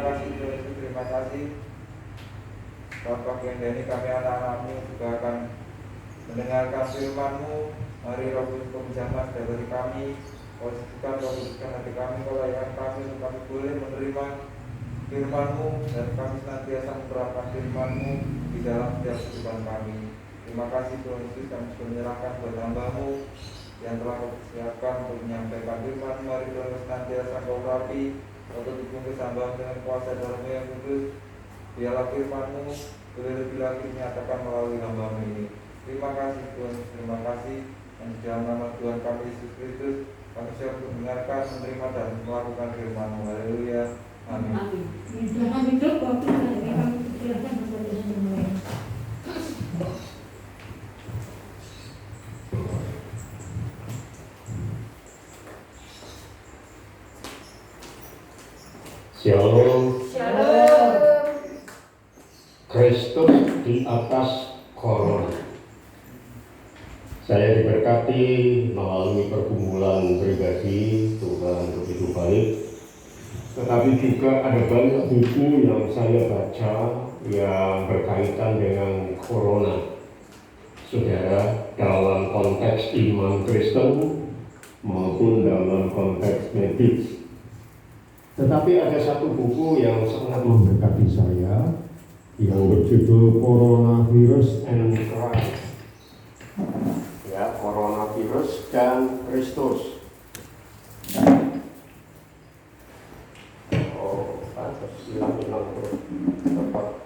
kasih Tuhan Yesus, terima kasih. Bapak yang dari kami anak-anakmu juga akan mendengarkan firman-Mu. Mari Roh Kudus menjamah dari kami, posisikan hati kami, kelayakan kami untuk kami boleh menerima firman-Mu dan kami senantiasa menerapkan firman-Mu di dalam setiap kehidupan kami. Terima kasih Tuhan Yesus, kami sudah menyerahkan buat hamba-Mu yang telah mempersiapkan untuk menyampaikan firman. Mari Tuhan senantiasa Kau urapi untuk dibungkus hamba dengan kuasa dalam yang kudus. Biarlah firman-Mu boleh lebih lagi dinyatakan melalui hamba-Mu ini. Terima kasih Tuhan, terima kasih. Dan di dalam nama Tuhan kami Yesus Kristus, kami siap untuk mendengarkan, menerima dan melakukan firman-Mu. Haleluya. Amin. Jangan hidup waktu kami persilakan bersama dengan Shalom. Shalom. Kristus di atas corona. Saya diberkati melalui pergumulan pribadi, Tuhan begitu baik. Tetapi juga ada banyak buku yang saya baca yang berkaitan dengan corona. Saudara, dalam konteks iman Kristen maupun dalam konteks medis. Tetapi ada satu buku yang sangat memberkati saya yang berjudul Coronavirus and Christ. Ya, Coronavirus dan Kristus. Oh, pantas hilang tepat.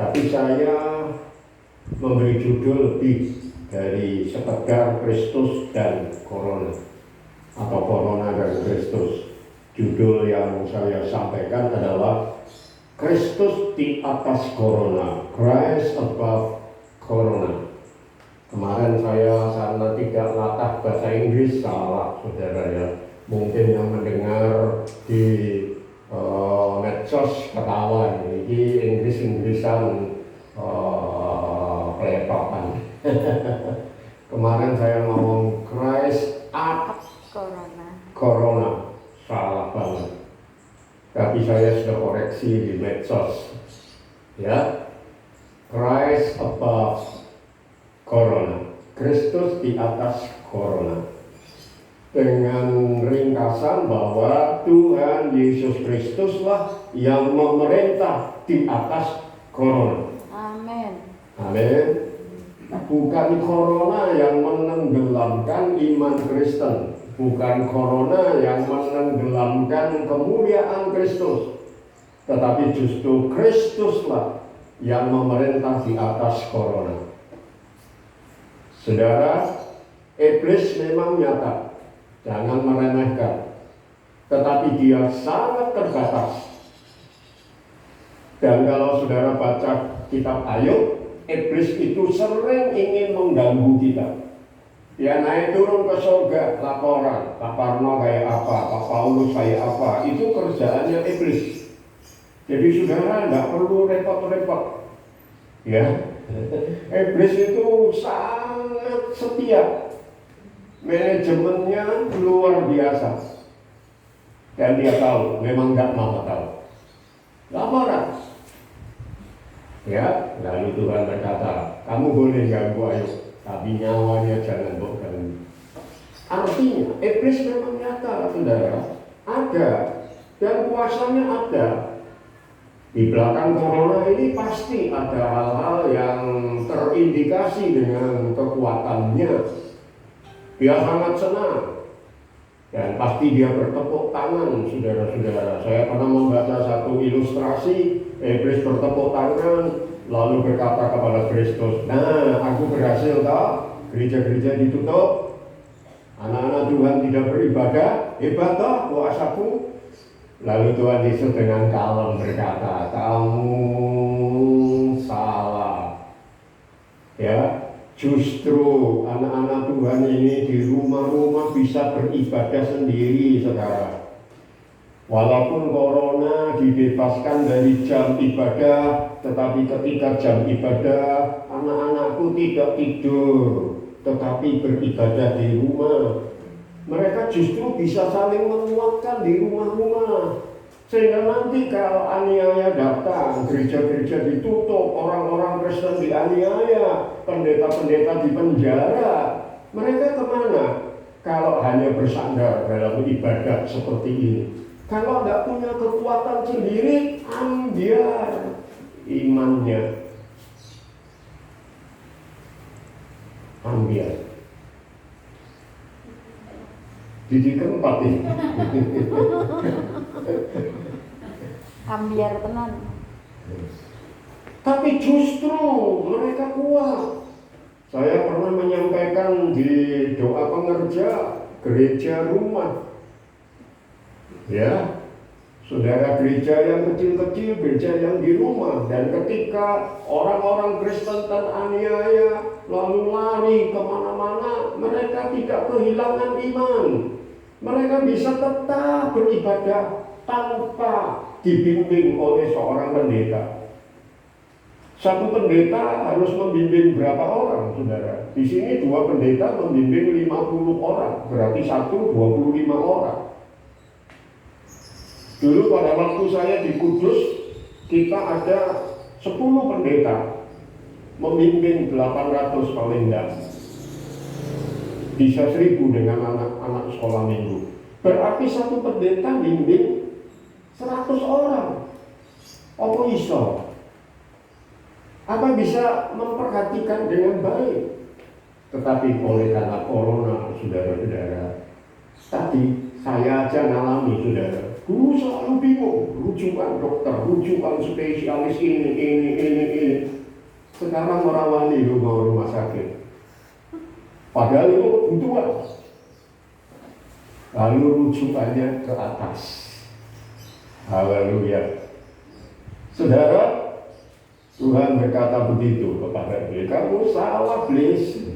Tapi saya memberi judul lebih dari sekedar Kristus dan Corona atau Corona dan Kristus. Judul yang saya sampaikan adalah Kristus di atas Corona, Christ above Corona. Kemarin saya karena tidak latah bahasa Inggris, salah saudara ya. Mungkin yang mendengar di medsos ketawa ini Inggris-Inggrisan peletokan. Kemarin saya ngomong Christ at Corona, salah banget. Tapi saya sudah koreksi di medsos, ya. Christ above Corona, Kristus di atas Corona. Dengan ringkasan bahwa Tuhan Yesus Kristuslah yang memerintah di atas corona. Amin. Amin. Bukan corona yang menenggelamkan iman Kristen, bukan corona yang menenggelamkan kemuliaan Kristus, tetapi justru Kristuslah yang memerintah di atas corona. Saudara, iblis memang nyata. Jangan meremehkan, tetapi dia sangat terbatas. Dan kalau saudara baca kitab Ayub, iblis itu sering ingin mengganggu kita. Dia naik turun ke surga, laporan, Pak Parno kayak apa, Pak Paulus kayak apa, itu kerjaannya iblis. Jadi saudara tidak perlu repot-repot. Ya, iblis itu sangat setia. Manajemennya luar biasa. Dan dia tahu, memang nggak mau tahu. Laporan. Ya, lalu Tuhan berkata, kamu boleh ganggu Ayub, tapi nyawanya jangan bawa ganggu. Artinya, iblis memang nyata, saudara. Ada. Dan kuasanya ada. Di belakang corona ini pasti ada hal-hal yang terindikasi dengan kekuatannya. Dia sangat senang dan pasti dia bertepuk tangan, saudara-saudara. Saya pernah membaca satu ilustrasi, iblis bertepuk tangan lalu berkata kepada Kristus, nah aku berhasil toh, gereja-gereja ditutup, anak-anak Tuhan tidak beribadah, hebat toh kuasaku. Lalu Tuhan Yesus dengan kalem berkata, kamu salah. Ya, justru anak-anak Tuhan ini di rumah-rumah bisa beribadah sendiri sekarang. Walaupun corona dibebaskan dari jam ibadah, tetapi ketika jam ibadah, anak-anakku tidak tidur, tetapi beribadah di rumah. Mereka justru bisa saling menguatkan di rumah-rumah. Sehingga nanti kalau aniaya datang, gereja-gereja ditutup, orang-orang Kristen dianiaya, pendeta-pendeta dipenjara, mereka kemana? Kalau hanya bersandar dalam ibadah seperti ini. Kalau tidak punya kekuatan sendiri, ambiar imannya. Ambiar. Didik keempat ini. Ambiar tenan. Tapi justru mereka kuat. Saya pernah menyampaikan di doa pengerja gereja rumah. Ya, saudara, gereja yang kecil-kecil, gereja yang di rumah. Dan ketika orang-orang Kristen teraniaya lalu lari kemana-mana, mereka tidak kehilangan iman. Mereka bisa tetap beribadah tanpa dibimbing oleh seorang pendeta. Satu pendeta harus membimbing berapa orang, saudara? Di sini 2 pendeta membimbing 50 orang, berarti 1 25 orang. Dulu pada waktu saya di Kudus, kita ada 10 pendeta membimbing 800 paling tidak. Bisa 1000 dengan anak-anak sekolah minggu. Berarti satu pendeta bimbing 100 orang. Apa iso? Apa bisa memperhatikan dengan baik? Tetapi oleh karena corona, saudara-saudara, tadi saya aja ngalami, saudara. Dulu selalu bingung, rujukan dokter, rujukan spesialis ini. Sekarang merawani rumah sakit. Padahal itu kebutuhan. Lalu rujukannya ke atas. Haleluya. Saudara, Tuhan berkata begitu kepada dia, kamu salah, please.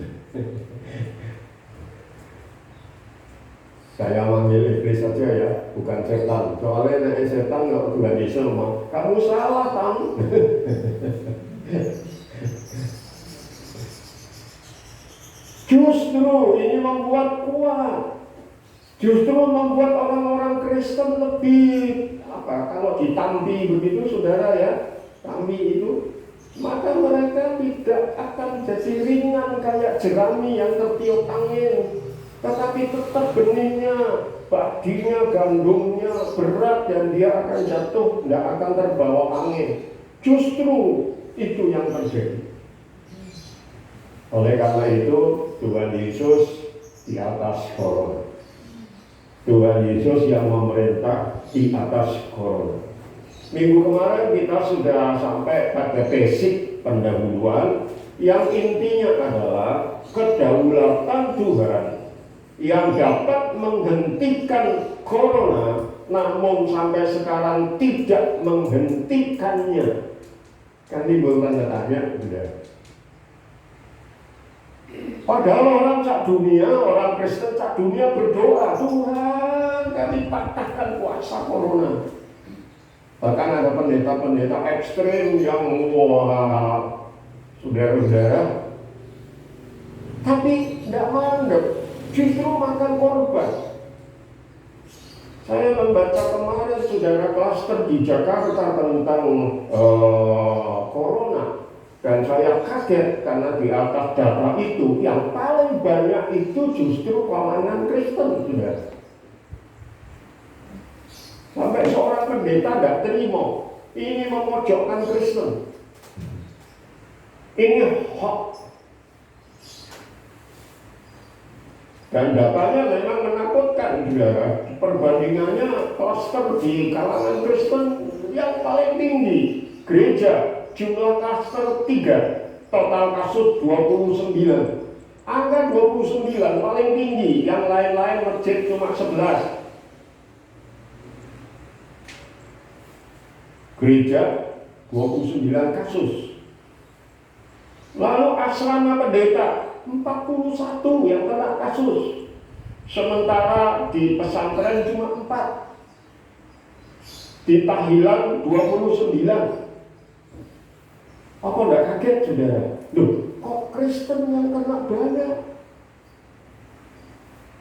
Saya manggil iblis saja ya, bukan setan. Soalnya setan kalau Tuhan Yesus ngomong, kamu salah, Tam. Justru ini membuat kuat. Justru membuat orang-orang Kristen lebih kalau ditambi begitu, saudara ya, tambi itu, maka mereka tidak akan jadi ringan kayak jerami yang tertiup angin. Tetapi tetap benihnya, padinya, gandumnya berat dan dia akan jatuh, tidak akan terbawa angin. Justru itu yang terjadi. Oleh karena itu, Tuhan Yesus di atas corona. Tuhan Yesus yang memerintah di atas corona. Minggu kemarin kita sudah sampai pada basic pendahuluan yang intinya adalah kedaulatan Tuhan yang dapat menghentikan corona, namun sampai sekarang tidak menghentikannya. Kan timbul tanda tanya, sudah. Padahal orang sak dunia, orang Kristen sak dunia berdoa, Tuhan kami patahkan kuasa corona. Bahkan ada pendeta-pendeta ekstrem yang wah, saudara-saudara, tapi tidak mandek. Justru makan korban. Saya membaca kemarin saudara klaster di Jakarta tentang corona, dan saya kaget karena di atas data itu yang paling banyak itu justru kalangan Kristen, saudara. Sampai seorang pendeta tidak terima, ini memojokkan Kristen, ini hoax. Dan datanya memang menakutkan, saudara. Perbandingannya klaster di kalangan Kristen yang paling tinggi. Gereja, jumlah klaster 3, total kasus 29. Angka 29 paling tinggi, yang lain-lain masjid cuma 11. Gereja, 29 kasus. Lalu asrama pendeta, 41 yang kena kasus. Sementara di pesantren cuma 4. di Tahlilan 29. Apa enggak kaget saudara? Loh, kok Kristen yang kena banyak?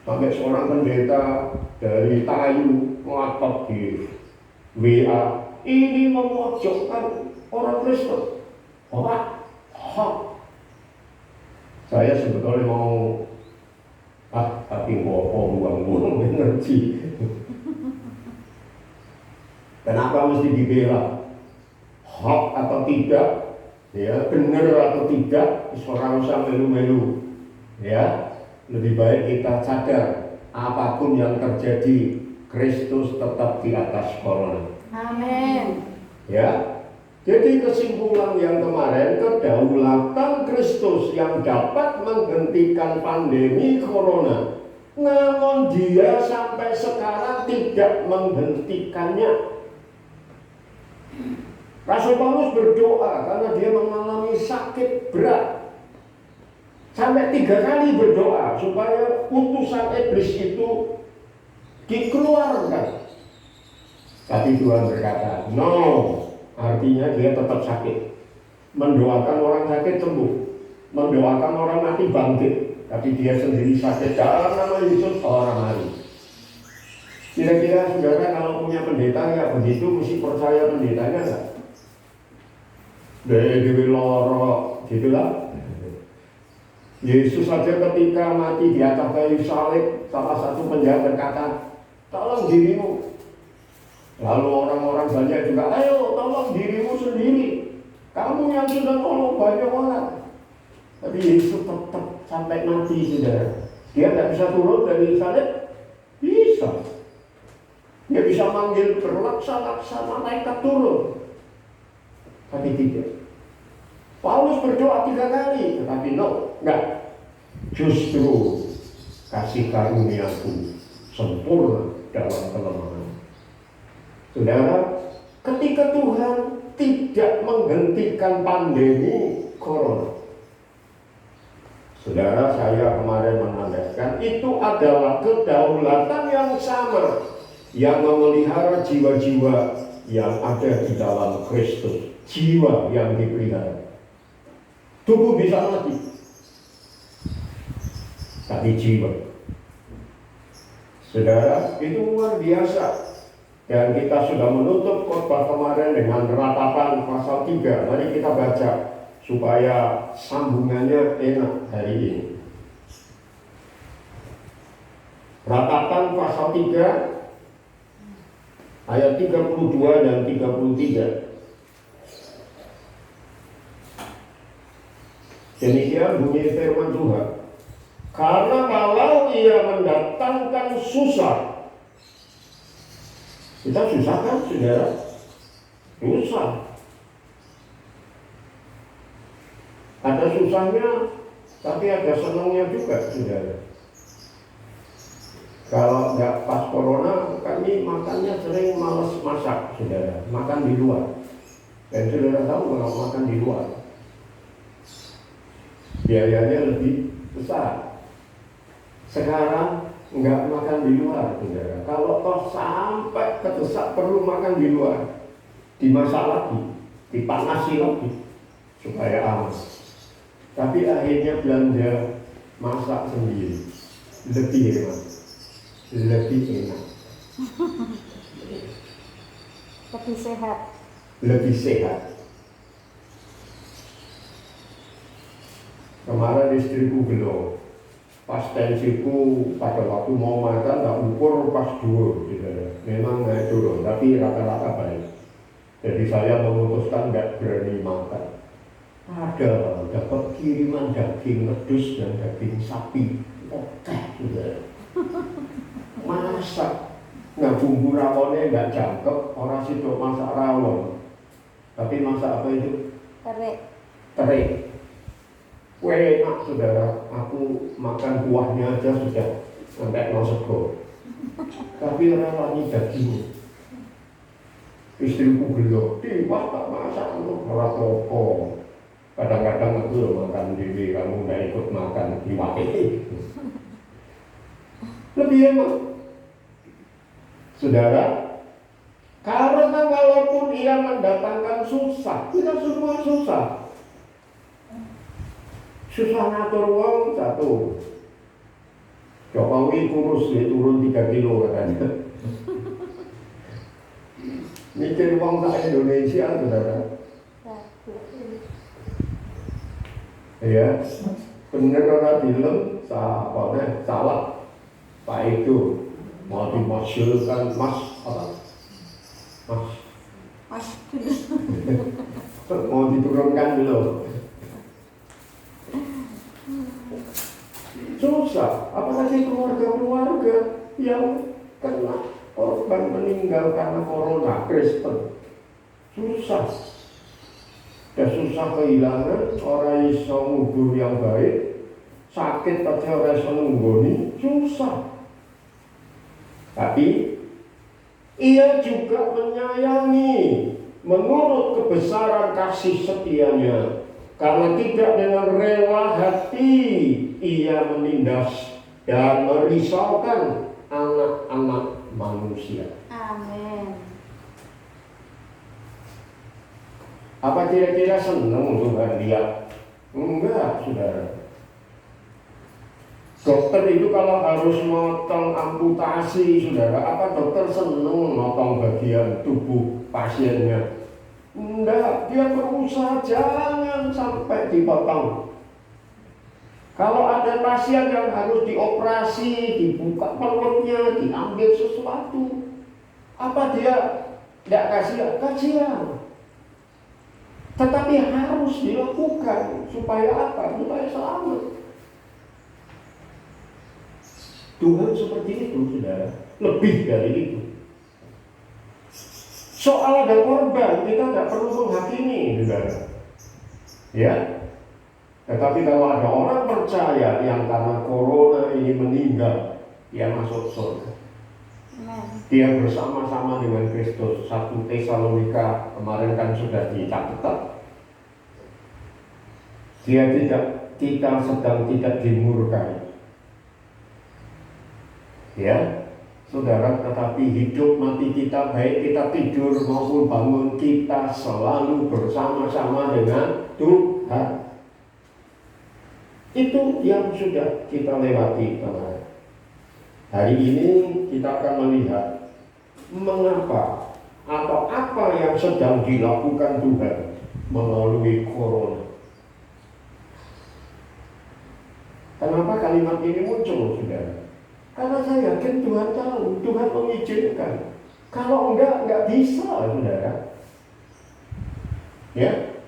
Sampai seorang pendeta dari Tayu ngotot di WA, ini memojokkan orang Kristen. Hak. Saya sebetulnya mau tapi buang-buang energi. Kenapa mesti dibela? Hak atau tidak? Ya, benar atau tidak? Seorang usah melu-melu. Ya, lebih baik kita sadar apapun yang terjadi, Kristus tetap di atas corona. Amin. Ya. Jadi kesimpulan yang kemarin, kedaulatan Kristus yang dapat menghentikan pandemi corona, namun dia sampai sekarang tidak menghentikannya. Rasul Paulus berdoa karena dia mengalami sakit berat. Sampai 3 kali berdoa supaya utusan iblis itu dikeluarkan. Tapi Tuhan berkata, no. Artinya dia tetap sakit. Mendoakan orang sakit sembuh, mendoakan orang mati bangkit, tapi dia sendiri sakit. Dalam nama Yesus orang mati. Kira-kira saudara kalau punya pendeta ya begitu, mesti percaya pendetanya enggak? Dewi loro, gitulah. Yesus saja ketika mati di atas kayu salib, salah satu penjahat berkata, tolong dirimu. Lalu orang-orang banyak juga, ayo tolong dirimu sendiri. Kamu yang sudah tolong banyak orang. Tapi Yesus tetap sampai mati, saudara. Dia tidak bisa turun dari salib? Bisa. Dia bisa manggil berlaksa-laksa malaikat turun. Tapi tidak. Paulus berdoa 3 kali, tetapi enggak. Justru kasih karuniaku sempurna dalam kelemahan. Saudara, ketika Tuhan tidak menghentikan pandemi corona, saudara, saya kemarin menandaskan itu adalah kedaulatan yang sama yang memelihara jiwa-jiwa yang ada di dalam Kristus, jiwa yang dipelihara. Tubuh bisa mati, tapi jiwa, saudara, itu luar biasa. Dan kita sudah menutup khotbah kemarin dengan Ratapan pasal 3. Mari kita baca supaya sambungannya enak hari ini. Ratapan pasal 3 ayat 32 dan 33. Demikian bunyi firman Tuhan. Karena kalau ia mendatangkan susah, kita susah kan, saudara? Susah. Ada susahnya, tapi ada senangnya juga, saudara. Kalau nggak pas corona, kami makannya sering malas masak, saudara. Makan di luar. Dan saudara tahu kalau makan di luar, biayanya lebih besar. Sekarang nggak makan di luar, saudara. Kalau toh sampai kedesak perlu makan di luar, dimasak lagi, dipanasi lagi supaya aman. Tapi akhirnya belanja masak sendiri, lebih hemat, lebih enak, Lebih sehat. lebih sehat. Kemarin istriku gelo, pas tensiku pada waktu mau makan tak ukur pas dhuwur, memang naik turun, tapi rata-rata baik. Jadi saya memutuskan nggak berani makan. Ada dapat kiriman daging medus dan daging sapi, oke sudah. Masak, nah bumbu rawonnya nggak jangkep, orang situ masak rawon, tapi masak apa itu? Terik. Enak saudara, aku makan buahnya aja sudah sampai no sego. Tapi rawani dagingnya. Istriku gelo, wah tak masak ora apa-apa. Kadang-kadang aku makan diri, kamu nggak ikut makan diwakili. Lebih enak. Saudara, Karena walaupun ia mendatangkan susah, kita semua susah. Susah ngatur wong satu. Jokowi kurus, dia turun 3 kilo katanya. Mikir wong sak Indonesia, saudara. Ya, bener orang bilang salah. Pak itu mau dimaksudkan mas apa? Mas mau diturunkan dulu. Susah, apalagi keluarga-keluarga yang kena korban meninggal karena corona Kristen. Susah. Dan susah kehilangan orang iso ngubur yang baik, sakit tapi orang iso nunggoni, susah. Tapi ia juga menyayangi menurut kebesaran kasih setianya, karena tidak dengan rela hati ia menindas dan merisaukan anak-anak manusia. Amin. Apa kira-kira senang Tuhan lihat? Enggak, saudara. Dokter itu kalau harus motong amputasi, saudara, apa dokter senang motong bagian tubuh pasiennya? Enggak, dia berusaha jangan sampai dipotong. Kalau ada pasien yang harus dioperasi, dibuka perutnya, diambil sesuatu, apa dia tidak kasihan? Tetapi harus dilakukan supaya apa? Supaya selamat. Tuhan seperti itu, saudara. Lebih dari itu. Soal ada korban, kita tidak perlu menghakimi, saudara. Ya. Tetapi kalau ada orang percaya yang karena corona ini meninggal, dia masuk surga. Dia bersama-sama dengan Kristus. 1 Tesalonika kemarin kan sudah dicatat. Kita sedang tidak dimurkai. Ya, saudara, tetapi hidup mati kita, baik kita tidur maupun bangun, kita selalu bersama-sama dengan Tuhan. Itu yang sudah kita lewati kemarin. Hari ini kita akan melihat mengapa atau apa yang sedang dilakukan Tuhan melalui corona. Kenapa kalimat ini muncul, saudara? Karena saya yakin Tuhan tahu, Tuhan mengizinkan. Kalau enggak bisa, saudara. Ya.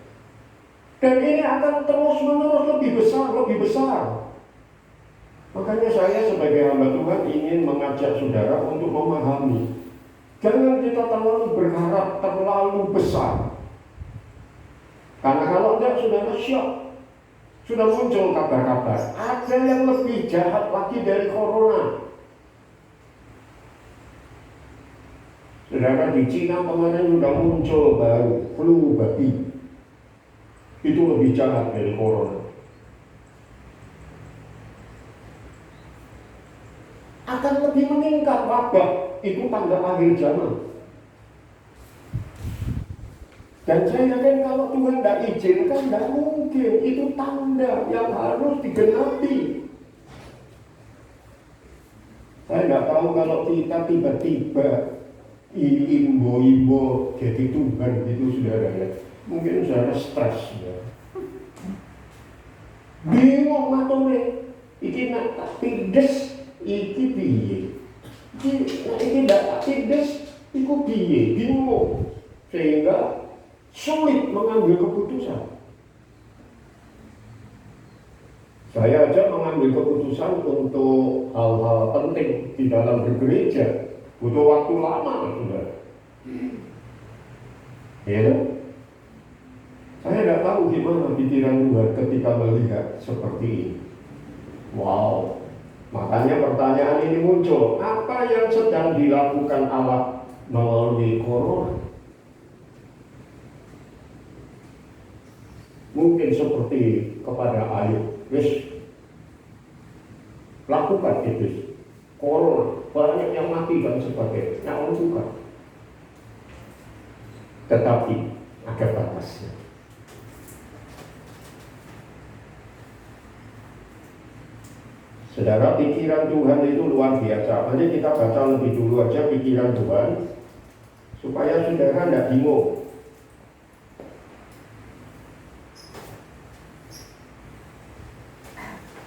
Dan ini akan terus-menerus lebih besar. Makanya saya sebagai hamba Tuhan ingin mengajak saudara untuk memahami. Jangan kita terlalu berharap terlalu besar. Karena kalau enggak, saudara syok. Sudah muncul kabar-kabar, ada yang lebih jahat lagi dari corona. Saudara, di Cina kemarin sudah muncul baru flu babi. Itu lebih jahat dari corona. Akan lebih meningkat wabah, itu tanda akhir zaman. Dan saya yakin kalau Tuhan tidak izinkan, tidak mungkin. Itu tanda yang harus digenapi. Saya tidak tahu kalau kita tiba-tiba imbo-imbo jadi Tuhan itu, saudara ya. Mungkin saudara stres ya. Bingung matone. Iki nak tak pindes, iki piye? Iki tak pindes, iku piye? Bingung. Sehingga sulit mengambil keputusan. Saya aja mengambil keputusan untuk hal-hal penting di dalam bergereja butuh waktu lama, saudara. Ya, saya tidak tahu gimana pikiran Tuhan ketika melihat seperti ini. Wow, makanya pertanyaan ini muncul. Apa yang sedang dilakukan Allah melalui corona? Mungkin seperti kepada Ayub, wis lakukan itu. Corona, banyak yang mati dan sebagainya, lakukan. tetapi ada batasnya. Saudara, pikiran Tuhan itu luar biasa. Nanti kita baca lebih dulu aja pikiran Tuhan, supaya saudara tidak bingung.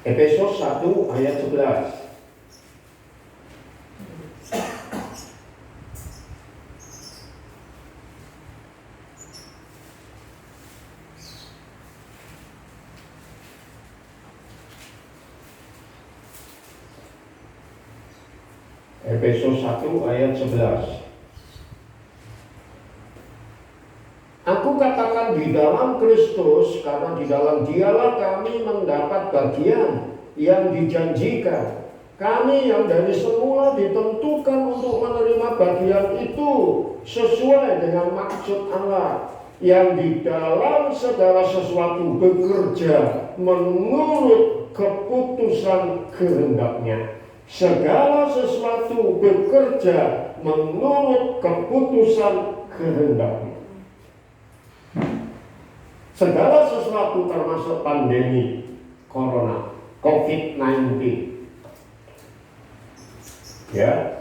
Efesus 1 ayat 11. Efesus 1 ayat 11. Aku katakan di dalam Kristus, karena di dalam Dialah kami mendapat bagian yang dijanjikan. Kami yang dari semula ditentukan untuk menerima bagian itu sesuai dengan maksud Allah, yang di dalam segala sesuatu bekerja menurut keputusan kehendak-Nya. Segala sesuatu bekerja menurut keputusan kehendak-Nya. Segala sesuatu termasuk pandemi corona, COVID-19. Ya,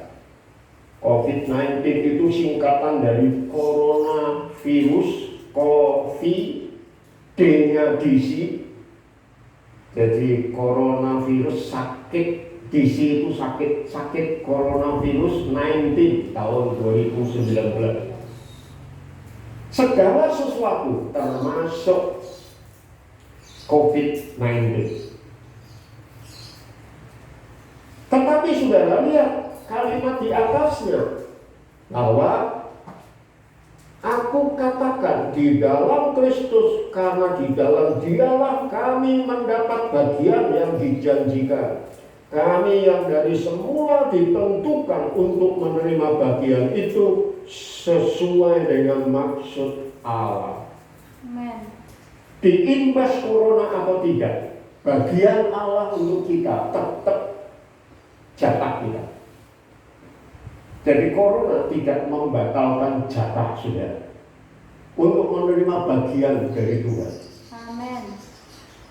COVID-19 itu singkatan dari coronavirus, COVID-D-nya DC. Jadi coronavirus sakit, DC itu sakit coronavirus 19 tahun 2019. Segala sesuatu termasuk COVID-19. Tetapi saudara lihat kalimat di atasnya, bahwa aku katakan di dalam Kristus, karena di dalam Dialah kami mendapat bagian yang dijanjikan. Kami yang dari semula ditentukan untuk menerima bagian itu sesuai dengan maksud Allah. Amen. Diimbas corona atau tidak, bagian Allah untuk kita tetap jatah kita. Jadi corona tidak membatalkan jatah saudara untuk menerima bagian dari Tuhan. Amen.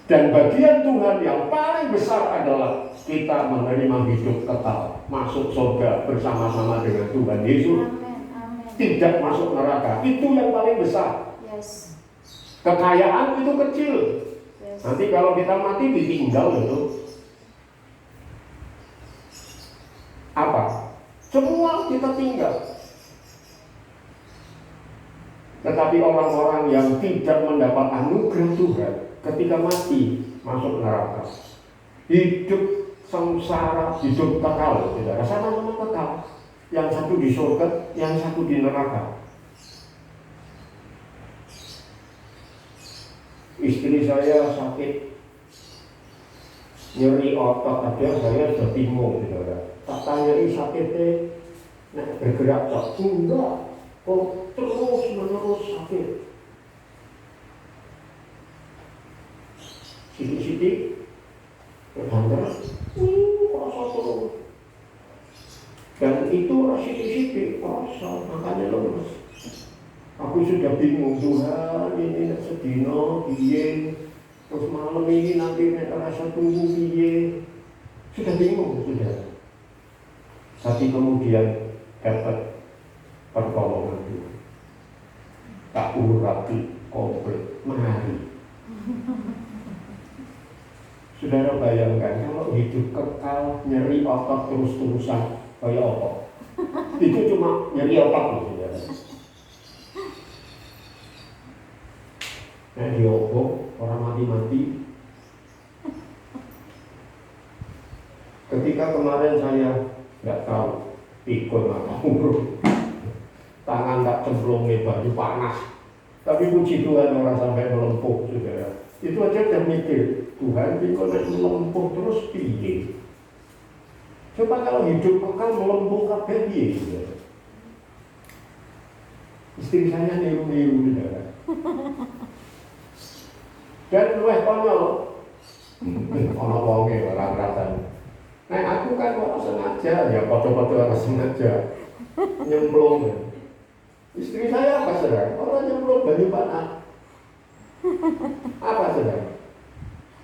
Dan bagian Tuhan yang paling besar adalah kita menerima hidup kekal, masuk surga bersama-sama dengan Tuhan Yesus. Amen. Amen. Tidak masuk neraka, itu yang paling besar. Yes. Kekayaan itu kecil. Yes. Nanti kalau kita mati ditinggal itu apa? Semua kita tinggal. Tetapi orang-orang yang tidak mendapat anugerah Tuhan ketika mati masuk neraka, hidup sengsara, hidup kekal, saudara, sama-sama kekal. Yang satu di surga, yang satu di neraka. Istri saya sakit nyeri otot, ada saya sudah bingung, saudara. Tak tanyai sakitnya, nah bergerak tak? Enggak, kok terus menerus sakit. Sidik-sidik berhantar, rasa terus. Dan itu sidik-sidik rasa, makanya lemes. Aku sudah bingung, Tuhan ini sedino, piye, terus malam ini nanti rasa tunggu piye. Sudah bingung, sudah. Tapi kemudian dapat pertolongan Tuhan. Tak urati komplit, mari. Saudara bayangkan kalau hidup kekal nyeri otot terus-terusan kayak apa? Itu cuma nyeri otot loh, saudara. Nah diobok orang mati-mati. Ketika kemarin saya nggak tahu pikun apa umur, tangan tak cemplungin baju panas, tapi puji Tuhan orang sampai melempuh, saudara. Itu aja udah mikir, Tuhan pikun melempuh terus piye? Coba kalau hidup kekal melempuh kabeh piye, saudara? Istri saya niru-niru, saudara. Dan luwih konyol, ana wonge orang rasane. Nah aku kan kok sengaja, ya foto-foto orang sengaja nyemplung. Istri saya apa saudara? Orang yang belum banyu panas. Apa saudara?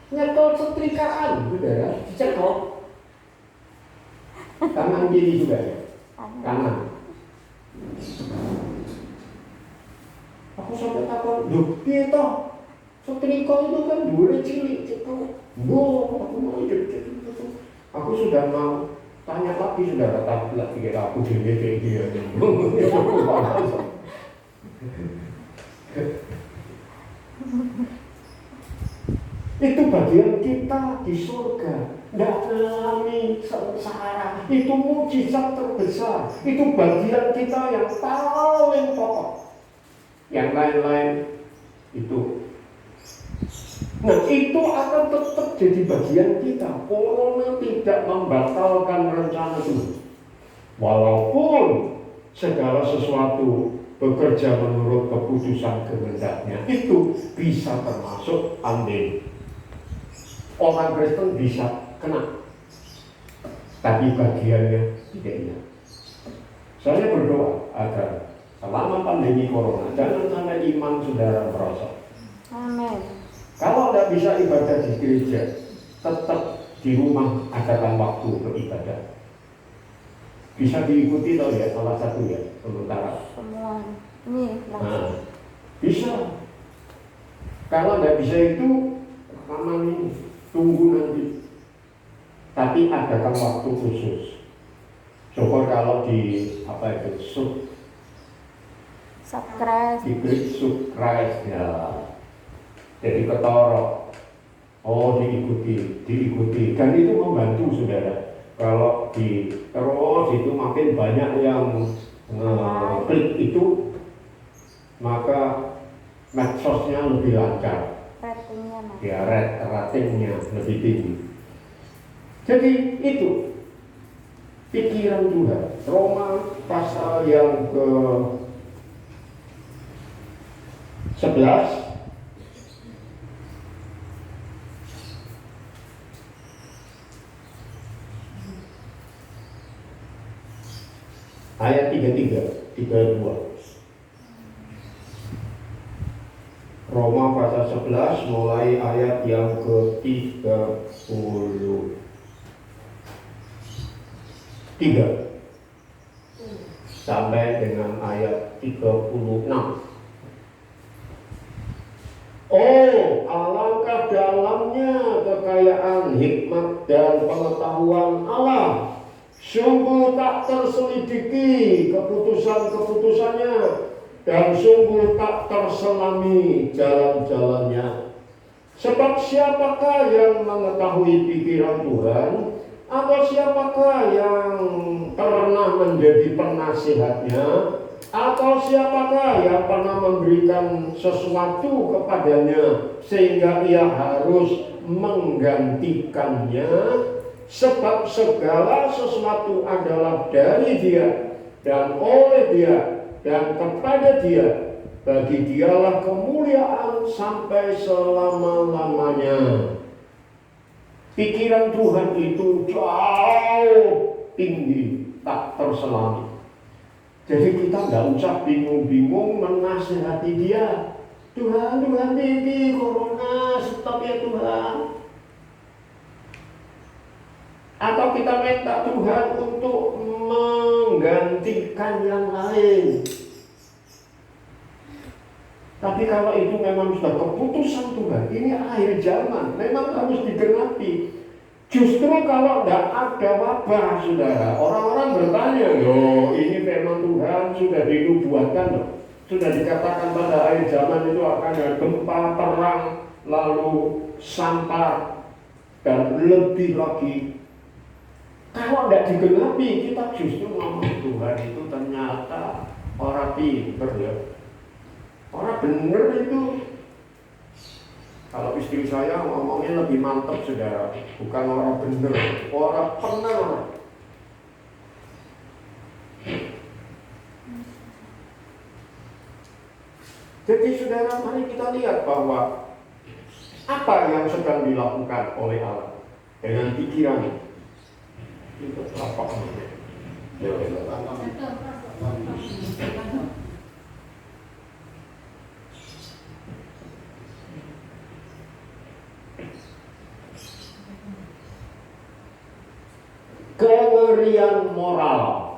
Nyetel setrikaan, saudara, dicekok. Kanan kiri juga ya? Kanan. Aku sampai takut, loh, piye toh? Setrika itu kan dure cilik, cekok. Aku mau hidup. Aku sudah mau tanya lagi saudara, tapi lagi kira aku jadi kayak dia. Itu bagian kita di surga. Tidak mengalami sengsara. Itu mujizat terbesar. Itu bagian kita yang paling pokok. Yang lain-lain itu. Nah, itu akan tetap jadi bagian kita. Corona tidak membatalkan rencana Tuhan. Walaupun segala sesuatu bekerja menurut keputusan kehendaknya, itu bisa termasuk andil. Orang Kristen bisa kena, tapi bagiannya tidak iya. Saya berdoa agar selama pandemi corona jangan sampai iman saudara merosot. Amin. Kalau tidak bisa ibadah di gereja, tetap di rumah adakan waktu beribadah. Bisa diikuti loh ya, salah satu ya, sementara. Semua ini langsung. Bisa. Kalau tidak bisa itu rekaman ini, tunggu nanti. Tapi adakan waktu khusus. Coba kalau di apa itu Subscribe. diberi subscribe ya. Jadi ketoro, oh diikuti, dan itu membantu saudara. Kalau terus itu makin banyak yang klik itu, maka medsosnya lebih lancar, Ratingnya mas. ya ratingnya lebih tinggi. Jadi itu pikiran Tuhan. Roma pasal yang ke 11 ayat 32. Roma pasal 11 mulai ayat yang ke-33 sampai dengan ayat 36. Oh, alangkah dalamnya kekayaan hikmat dan pengetahuan Allah. Sungguh tak terselidiki keputusan-keputusannya, dan sungguh tak terselami jalan-jalannya. Sebab siapakah yang mengetahui pikiran Tuhan, atau siapakah yang pernah menjadi penasihatnya, atau siapakah yang pernah memberikan sesuatu kepadanya sehingga ia harus menggantikannya? Sebab segala sesuatu adalah dari Dia dan oleh Dia dan kepada Dia. Bagi Dialah kemuliaan sampai selama-lamanya. Pikiran Tuhan itu jauh tinggi, tak terselami. Jadi kita tidak usah bingung-bingung menasihati Dia. Tuhan ini corona, stop ya Tuhan. Atau kita minta Tuhan untuk menggantikan yang lain. Tapi kalau itu memang sudah keputusan Tuhan, ini akhir zaman, memang harus digenapi. Justru kalau tidak ada wabah, saudara, orang-orang bertanya, loh ini firman Tuhan sudah dinubuatkan loh. Sudah dikatakan pada akhir zaman itu akan ada gempa, perang, lalu sampar, dan lebih lagi. Kalau tidak digenapi, kita justru ngomong Tuhan itu ternyata orang pinter ya. Orang bener itu. Kalau istri saya ngomongnya lebih mantap saudara, bukan orang bener, orang bener. Jadi saudara, mari kita lihat bahwa apa yang sedang dilakukan oleh Allah dengan pikirannya. Itu apa namanya? kengerian moral.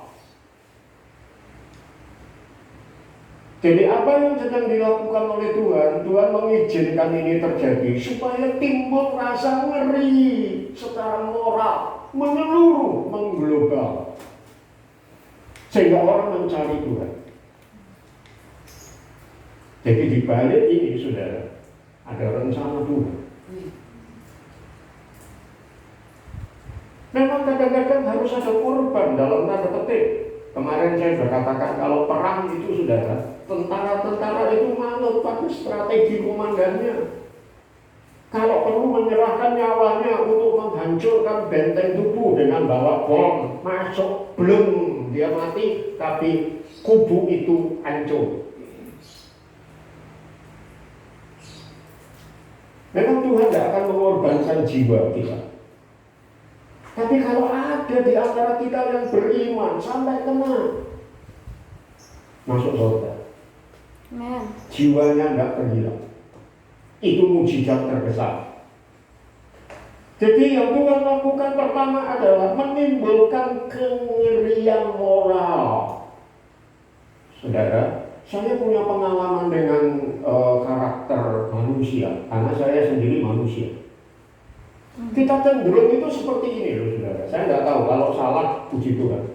Jadi apa yang sedang dilakukan oleh Tuhan, Tuhan mengizinkan ini terjadi supaya timbul rasa ngeri secara moral, menyeluruh, mengglobal. Sehingga orang mencari Tuhan. Jadi di balik ini, saudara, ada rencana Tuhan. Memang kadang-kadang harus ada korban dalam tanda petik. Kemarin saya sudah katakan kalau perang itu, saudara, tentara-tentara itu manut pada strategi komandannya. Kalau perlu menyerahkan nyawanya untuk menghancurkan benteng tubuh dengan bawa bom, masuk, belum dia mati, tapi kubu itu hancur. Memang Tuhan tidak akan mengorbankan jiwa kita. Tapi kalau ada di antara kita yang beriman sampai kena masuk surga, Amen. jiwanya tidak terhilang. Itu mujizat terbesar. Jadi yang Tuhan lakukan pertama adalah menimbulkan kengerian moral. Saudara, saya punya pengalaman dengan karakter manusia, karena saya sendiri manusia. Kita cenderung itu seperti ini loh, saudara. Saya tidak tahu, kalau salah, puji Tuhan.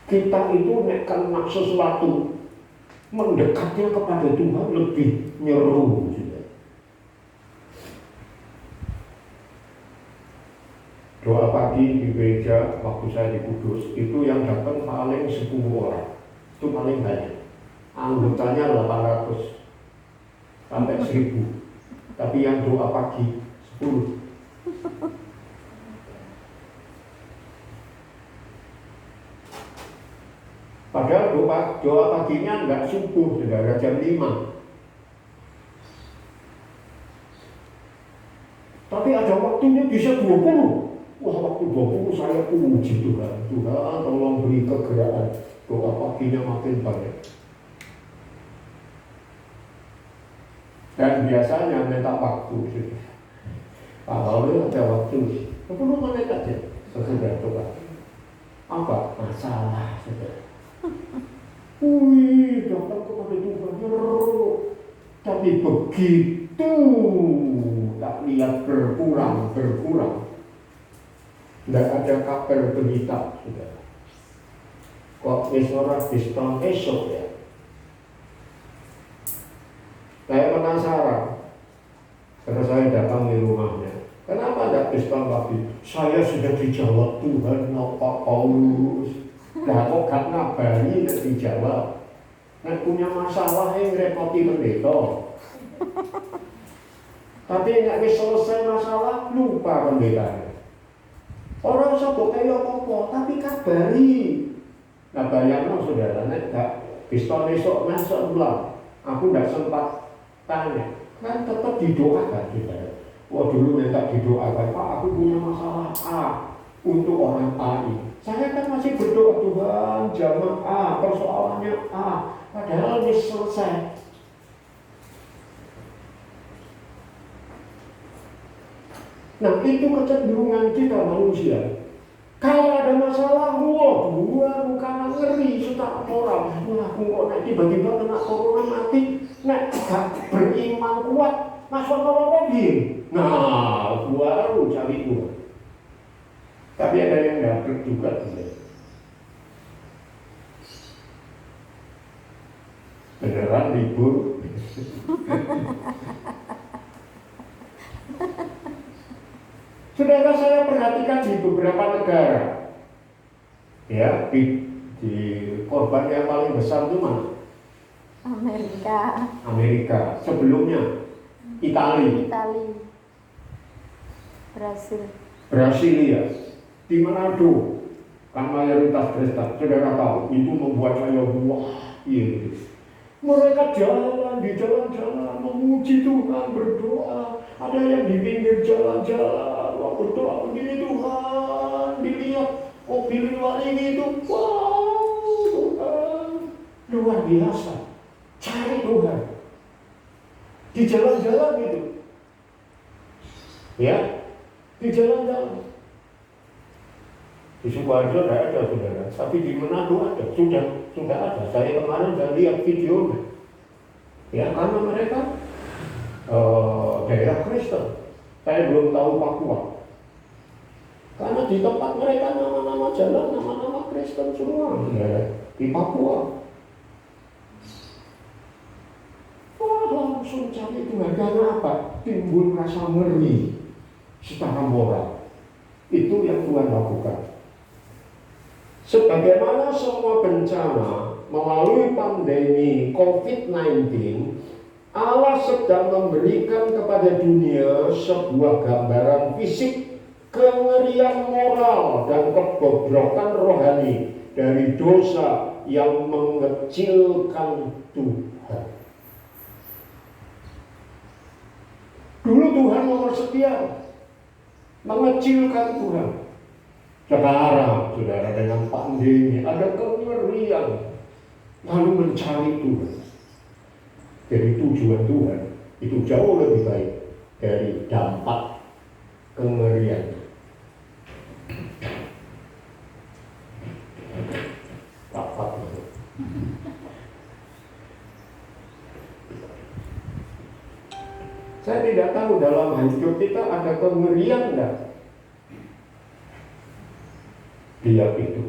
Kita itu nek kena sesuatu, mendekatnya kepada Tuhan lebih nyeru, saudara. Doa pagi di gereja waktu saya di Kudus itu yang datang paling 10 orang, itu paling banyak. Anggotanya 800 sampai 1000, tapi yang doa pagi 10. Padahal doa paginya enggak subuh, saudara, jam 5. Tapi ada waktunya bisa 20. Wah, waktu 20 saya puji Tuhan. Tuhan tolong beri kegerakan. Doa paginya makin banyak. Dan biasanya minta waktu. Kalau ada waktu, 10 menit aja, sesudah doa. Apa masalah, saudara? Wih, datang kepada Tuhan, tapi begitu tak lihat berkurang, tidak ada kabar berita, saudara. Kok besok diskon esok ya? Saya penasaran, karena saya datang di rumahnya. Kenapa tidak diskon lagi? Saya sudah dijawab Tuhan, Pak Paulus. Nah, kok gak ngabari tidak dijawab? Nah, punya masalah yang repoti pendeta. Tapi nggak selesai masalah, lupa pendetanya. Orang sebut kayak apa, tapi kabari. Nah, bayangkan saudara, nek gak diskon esok masuk ulang. Aku tidak sempat tanya, kan tetap didoakan, saudara. Wah, dulu minta didoakan, Pak, aku punya masalah A untuk orang A ini. Saya kan masih berdoa, Tuhan, jamaah persoalannya A, padahal ini selesai. Nah, itu kecenderungan kita manusia. Kalau ada masalah, wah, bukan ngeri secara moral. Wah, kok tiba-tiba kena corona mati, nek gak beriman kuat, masuk neraka piye? Nah, baru cari Tuhan. Tapi ada yang dapet juga, beneran libur. Saudara, saya perhatikan di beberapa negara, ya, di korban yang paling besar itu mana? Amerika. Sebelumnya Italia. Brasilia. Di Manado, kan mayoritas Kristen. Saudara tahu, itu membuat saya wah, iya. Mereka jalan di jalan-jalan memuji Tuhan, berdoa. Ada yang di pinggir jalan-jalan, wah, berdoa begini, Tuhan, dilihat mobil ini itu, wow, Tuhan, luar biasa. Cari Tuhan di jalan-jalan itu, ya, di jalan-jalan. Di Sukoharjo tidak ada saudara, tapi di Manado ada, sudah ada. Saya kemarin sudah lihat videonya. Ya, karena mereka daerah Kristen. Saya belum tahu Papua. Karena di tempat mereka nama-nama jalan, nama-nama Kristen semua. Ya, di Papua. Langsung cari Tuhan. Karena apa? Timbul rasa ngeri secara moral. Itu yang Tuhan lakukan. Sebagaimana semua bencana melalui pandemi COVID-19, Allah sedang memberikan kepada dunia sebuah gambaran fisik kengerian moral dan kebobrokan rohani dari dosa yang mengecilkan Tuhan. Dulu Tuhan nomor sekian, mengecilkan Tuhan. Sekarang, saudara, dengan pandemi ada kengerian, lalu mencari Tuhan. Jadi tujuan Tuhan itu jauh lebih baik dari dampak kengerian. Saya tidak tahu dalam hidup kita ada kengerian enggak? Dia itu.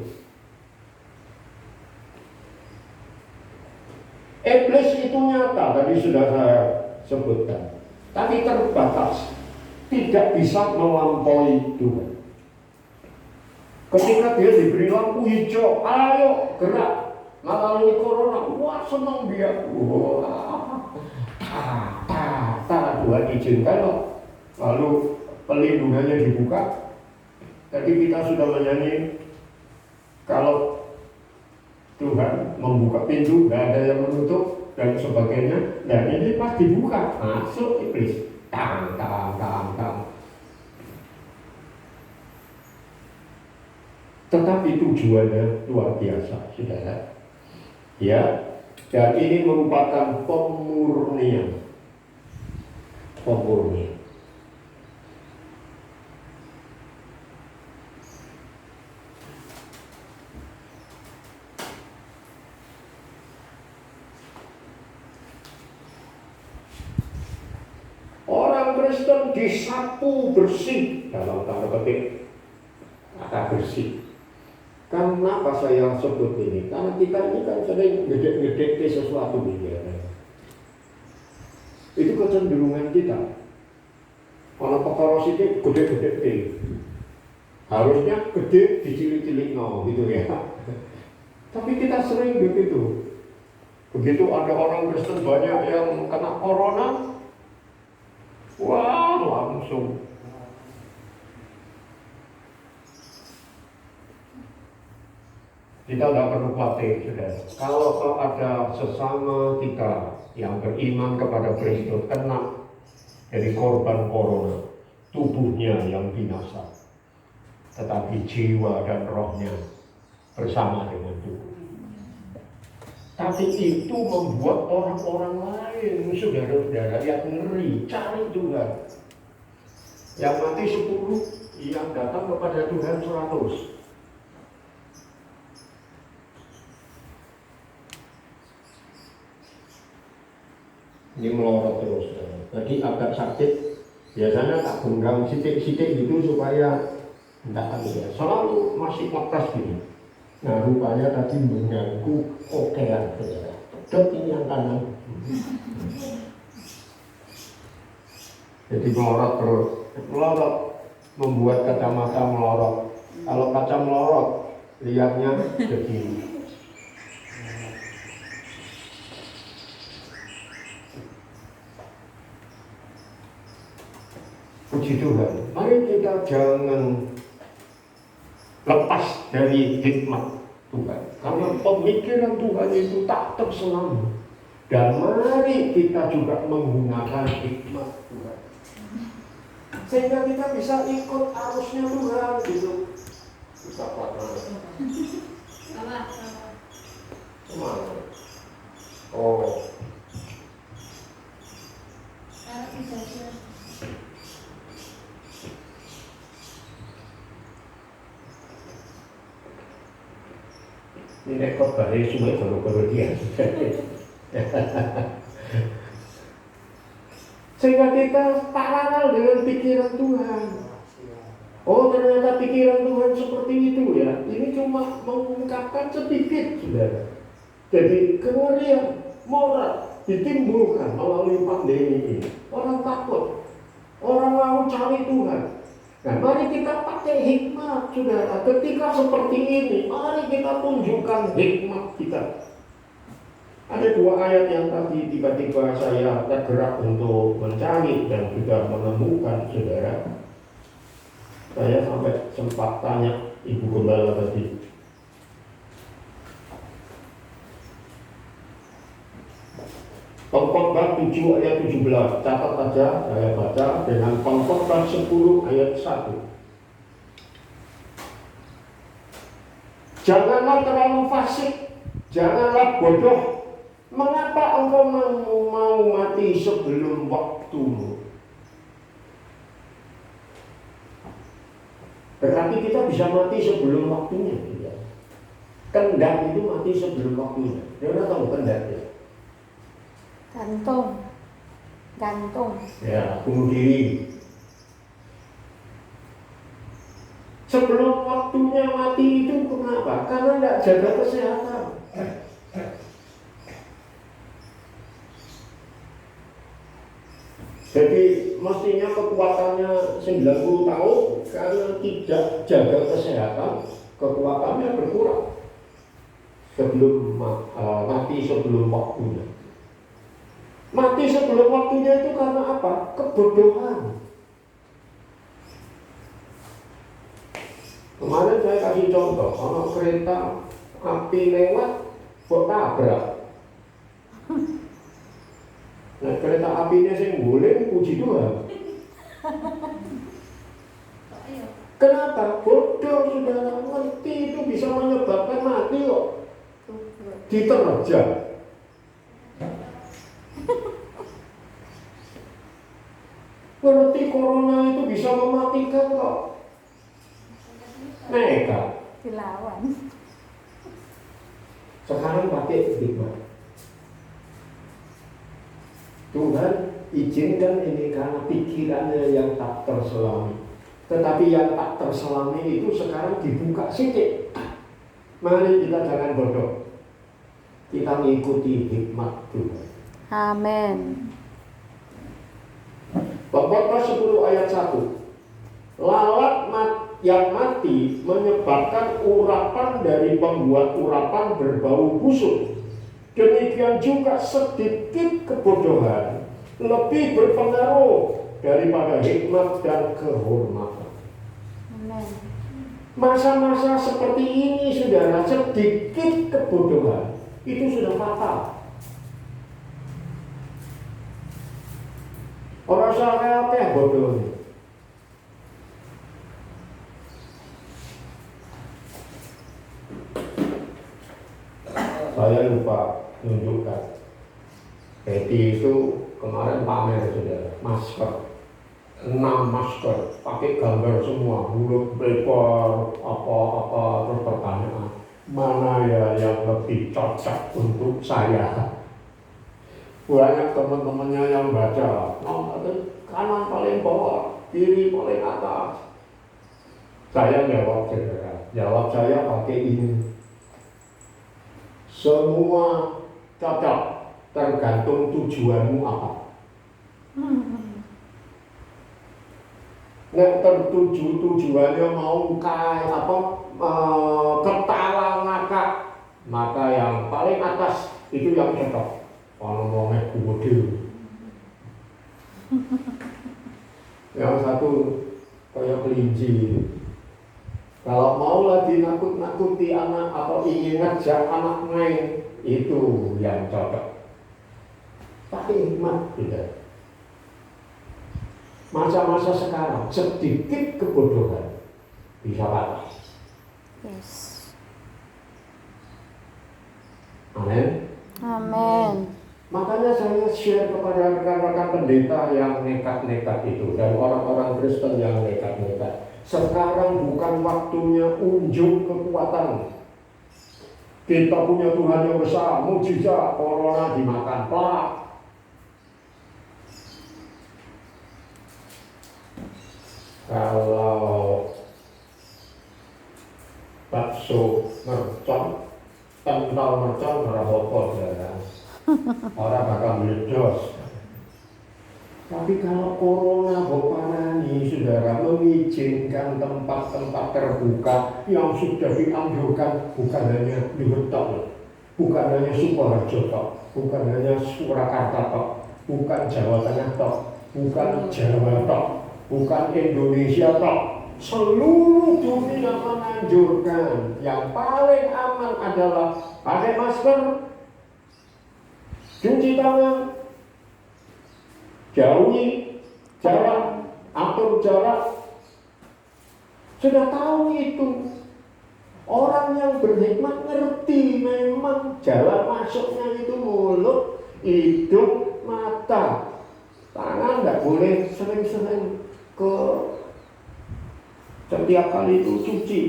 Iblis itu nyata, tadi sudah saya sebutkan. Tapi terbatas, tidak bisa melampaui Tuhan. Ketika dia diberi lampu hijau, ayo gerak melalui corona, wah senang dia. Wah, Tuhan izinkan loh. Lalu pelindungannya dibuka. Tadi kita sudah menyanyi, kalau Tuhan membuka pintu, tidak ada yang menutup dan sebagainya. Dan ini pas dibuka, masuk iblis. Tang. Tetapi tujuannya luar biasa, saudara. Ya, dan ini merupakan pemurnian. Orang Kristen disapu bersih, dalam tanda petik kata bersih. Kenapa saya sebut ini? Karena kita ini kan sering gede-gede sesuatu gitu ya. Itu kecenderungan kita. Kalau perkara sidik gede-gede, harusnya gede dicilik-cilik gitu ya. Tapi kita sering begitu. Begitu ada orang Kristen banyak yang kena corona, wah langsung. Kita tidak perlu khawatir, saudara. Kalau ada sesama kita yang beriman kepada Kristus kena dari korban corona, tubuhnya yang binasa, tetapi jiwa dan rohnya bersama dengan Tuhan. Tapi itu membuat orang-orang lain, saudara-saudara, yang ngeri, cari Tuhan. Yang mati 10, yang datang kepada Tuhan 100. Ini melorot terus. Jadi agak sakit, biasanya tak genggam sitik-sitik gitu supaya tidak ya. Selalu masih lepas gitu. Nah rupanya tadi mengganggu okean. Dok ini yang kanan. Jadi melorot terus. Melorot membuat kacamata melorot. Kalau kaca melorot, lihatnya begini. Puji Tuhan, mari kita jangan lepas dari hikmat Tuhan. Karena pemikiran Tuhan itu tak terselam. Dan mari kita juga menggunakan hikmat Tuhan. Sehingga kita bisa ikut arusnya Tuhan gitu. Bisa apa? Kemana? Oh. nek kok bahaya semua baru dia. Sehingga kita paralel dengan pikiran Tuhan. Oh, ternyata pikiran Tuhan seperti itu ya. Ini cuma mengungkapkan sedikit, saudara. Jadi kengerian moral ditimbulkan melalui pandemi ini. Orang takut, orang mau cari Tuhan. Nah, mari kita pakai hikmat, saudara. Ketika seperti ini, mari kita tunjukkan hikmat kita. Ada dua ayat yang tadi tiba-tiba saya tergerak untuk mencari dan juga menemukan, saudara. Saya sampai sempat tanya Ibu Gembala tadi. Pengkhotbah 7 ayat 17, catat saja, saya baca dengan Pengkhotbah 10 ayat 1. Janganlah terlalu fasik, janganlah bodoh. Mengapa engkau mau mati sebelum waktumu? Berarti kita bisa mati sebelum waktunya, tidak? Kendak itu mati sebelum waktunya. Dia tahu kendak ya? Gantung. Ya, bunuh diri. Sebelum waktunya mati itu kenapa? Karena tidak jaga kesehatan. Jadi mestinya kekuatannya 90 tahun, karena tidak jaga kesehatan, kekuatannya berkurang sebelum mati sebelum waktunya. Mati sebelum waktunya itu karena apa? Kebodohan. Kemarin saya kasih contoh, kalau kereta api lewat, kok tabrak. Nah, kereta apinya sing boleh puji Tuhan. Kenapa? Bodoh, saudara. Ngerti itu bisa menyebabkan mati kok. Diterjang. Ngerti corona itu bisa mematikan kok. Nekat. Dilawan. Sekarang pakai hikmat. Tuhan izinkan ini karena pikirannya yang tak terselami. Tetapi yang tak terselami itu sekarang dibuka sedikit. Mari kita jangan bodoh. Kita mengikuti hikmat Tuhan. Amin. Pengkhotbah 10 ayat 1. Lalat yang mati menyebabkan urapan dari pembuat urapan berbau busuk. Demikian juga sedikit kebodohan lebih berpengaruh daripada hikmat dan kehormatan. Amin. Masa-masa seperti ini, saudara, sedikit kebodohan itu sudah fatal. Orang saya akeh bodohnya. Saya lupa tunjukkan. Betty itu kemarin pamer, saudara, masker, 6 masker, pakai gambar semua, mulut lebar, apa-apa, terus pertanyaan, mana ya yang lebih cocok untuk saya? Banyak teman-temannya yang baca, kanan paling bawah, kiri paling atas. Saya jawab, saudara, jawab saya pakai ini. Semua cocok, tergantung tujuanmu apa. Nek tertuju tujuannya mau ketara ngakak, maka yang paling atas itu yang cocok. Kalau mau gede. Yang satu kayak kelinci. Kalau mau lagi nakut-nakuti anak atau ingin ngajak anak main, itu yang cocok. Pakai hikmat, tidak. Masa-masa sekarang sedikit kebodohan bisa patah. Yes. Amin. Amin. Makanya saya share kepada rekan-rekan pendeta yang nekat-nekat itu dan orang-orang Kristen yang nekat-nekat. Sekarang bukan waktunya unjuk kekuatan. Kita punya Tuhan yang besar, mujizat, corona dimakan plak. Kalau bakso mercon, kental mercon, merapopol, ya. Orang bakal meledos. Tapi kalau corona boparani, saudara, mengizinkan tempat-tempat terbuka yang sudah dianjurkan, bukan hanya di Betok, bukan hanya Sukoharjo tok, bukan hanya Surakarta tok, bukan Jawa Tengah tok, bukan Jawa tok, bukan Indonesia tok. Seluruh dunia menganjurkan yang paling aman adalah pakai masker, cuci tangan, jauhi jarak, atur jarak. Sudah tahu itu. Orang yang berhikmat ngerti memang jalan masuknya itu mulut, hidung, mata. Tangan tidak boleh sering-sering ke setiap kali itu cuci.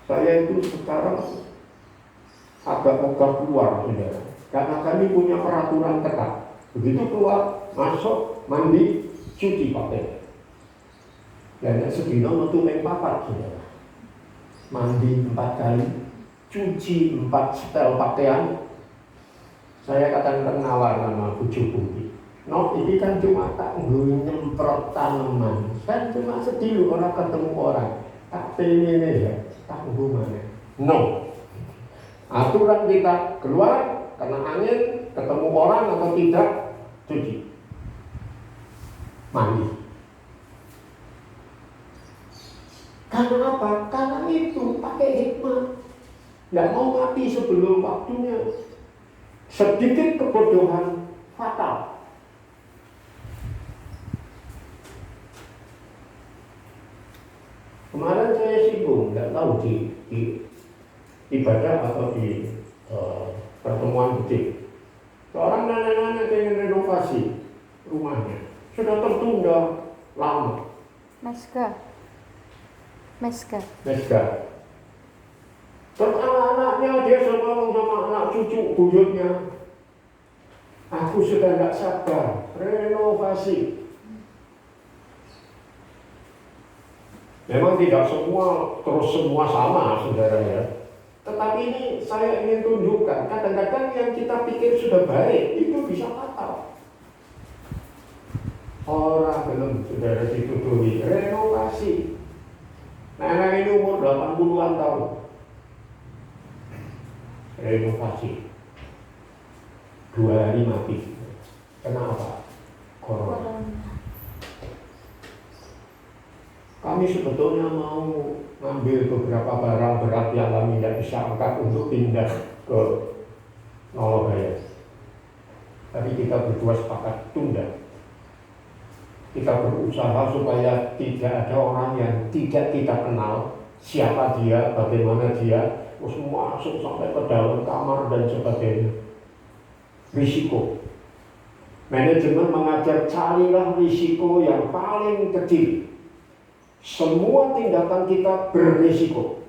Saya itu sekarang agak mogok keluar, saudara. Karena kami punya peraturan ketat. Begitu keluar, masuk, mandi, cuci pakai. Dan sedina metu ping 4, saudara. Mandi 4 kali, cuci 4 setel pakaian. Saya kadang-kadang nawar sama bojoku. No, ini kan cuma tak nyemprot tanaman. Kan cuma sedih orang ketemu orang. Tak pengen ya, tak mana. No. Aturan kita keluar, kena angin, ketemu orang atau tidak, cuci, mandi. Karena apa? Karena itu pakai hikmah. Nggak mau mati sebelum waktunya. Sedikit kebodohan fatal. Kemarin saya singgung, nggak tahu di ibadah atau di pertemuan kecil. Seorang nenek-nenek ingin renovasi rumahnya, sudah tertunda lama. Meska. Terus anak-anaknya dia ngomong sama anak cucu buyutnya, aku sudah nggak sabar renovasi. Memang tidak semua sama, saudara ya. Tetapi ini saya ingin tunjukkan, kadang-kadang yang kita pikir sudah baik itu bisa fatal. Orang belum saudara dituduhi renovasi. Nenek ini umur 80-an tahun. Renovasi. 2 hari mati. Kenapa? Corona. Kami sebetulnya mau ngambil beberapa barang berat yang kami tidak bisa angkat untuk pindah ke Nologaya. Tapi kita berdua sepakat tunda. Kita berusaha supaya tidak ada orang yang tidak kita kenal, siapa dia, bagaimana dia, terus masuk sampai ke dalam kamar dan sebagainya. Risiko. Manajemen mengajar carilah risiko yang paling kecil. Semua tindakan kita berisiko,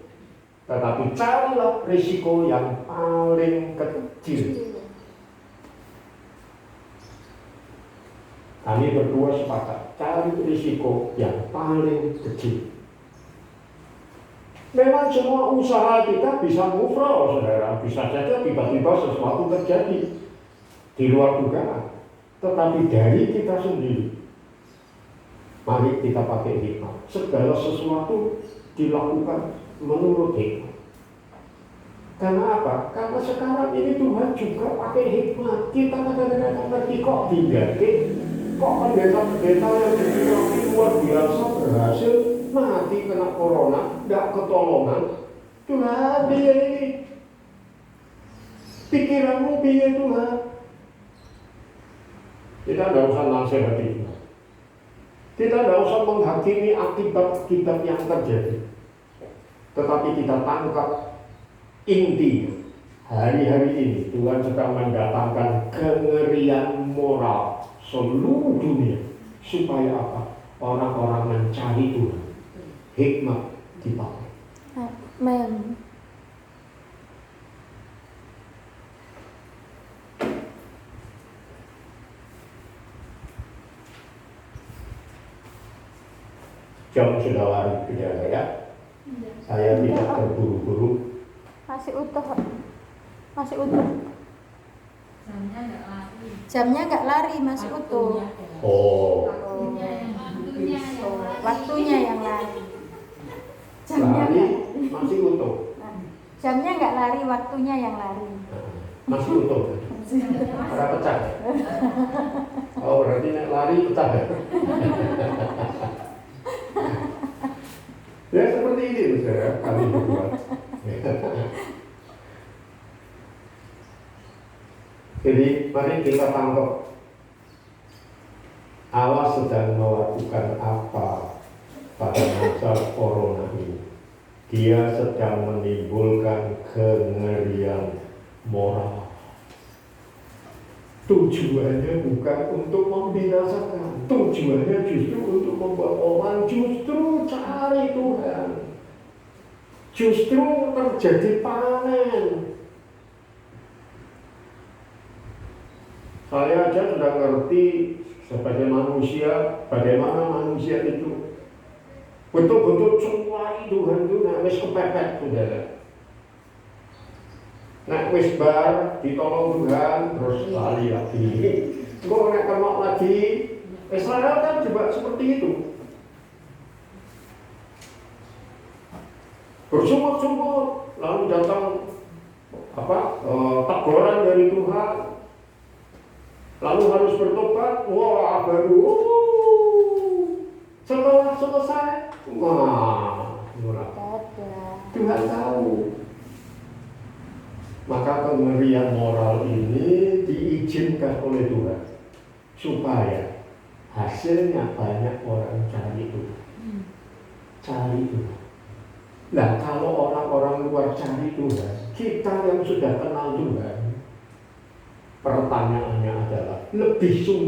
tetapi carilah risiko yang paling kecil. Kami berdua sepakat cari risiko yang paling kecil. Memang semua usaha kita bisa mufroh, saudara. Bisa saja tiba-tiba sesuatu terjadi di luar dugaan. Tetapi dari kita sendiri, mari kita pakai hikmah. Segala sesuatu dilakukan menurut hikmah. Karena apa? Karena sekarang ini Tuhan juga pakai hikmah. Kita kadang-kadang ngerti kok diganti, kok pendeta-pendeta yang dikirakan luar biasa berhasil mati kena corona, tidak ketolongan. Tuhan, dia ini pikiranmu dia Tuhan. Kita tidak usah nasihati. Kita tidak usah menghakimi akibat-akibat yang terjadi. Tetapi kita tangkap inti hari-hari ini Tuhan sedang mendatangkan kengerian moral seluruh dunia. Supaya apa? Orang-orang mencari Tuhan. Hikmat dipakai. Amen. Jam sudah lari tidak ya? Saya tidak terburu-buru. Masih utuh. Masih utuh. Jamnya nggak lari. Jamnya nggak lari, masih utuh. Oh, Waktunya yang lari. Jamnya lari nggak. masih utuh. Jamnya nggak lari, waktunya yang lari. Masih utuh. Ada pecah. Oh, berarti nek lari pecah ya? Ya seperti ini saudara, kami berbuat. Jadi mari kita tangkap Allah sedang melakukan apa pada masa corona ini. Dia sedang menimbulkan kengerian moral. Tujuannya bukan untuk membinasakan, tujuannya justru untuk membuat orang justru cari Tuhan, justru terjadi panen. Saya aja sudah ngerti sebagai manusia, bagaimana manusia itu betul-betul cuai Tuhan itu wis kepepet saudara. Nek wis bar ditolong Tuhan terus lali lagi. Engko nek kena lagi Israel kan juga seperti itu. Bersungut-sungut lalu datang teguran dari Tuhan. Lalu harus bertobat. Wah, baru setelah selesai, wah, Tuhan tahu. Maka kengerian moral ini diizinkan oleh Tuhan supaya hasilnya banyak orang cari Tuhan. Cari Tuhan. Nah, kalau orang-orang luar cari Tuhan, kita yang sudah kenal Tuhan, pertanyaannya adalah lebih sungguh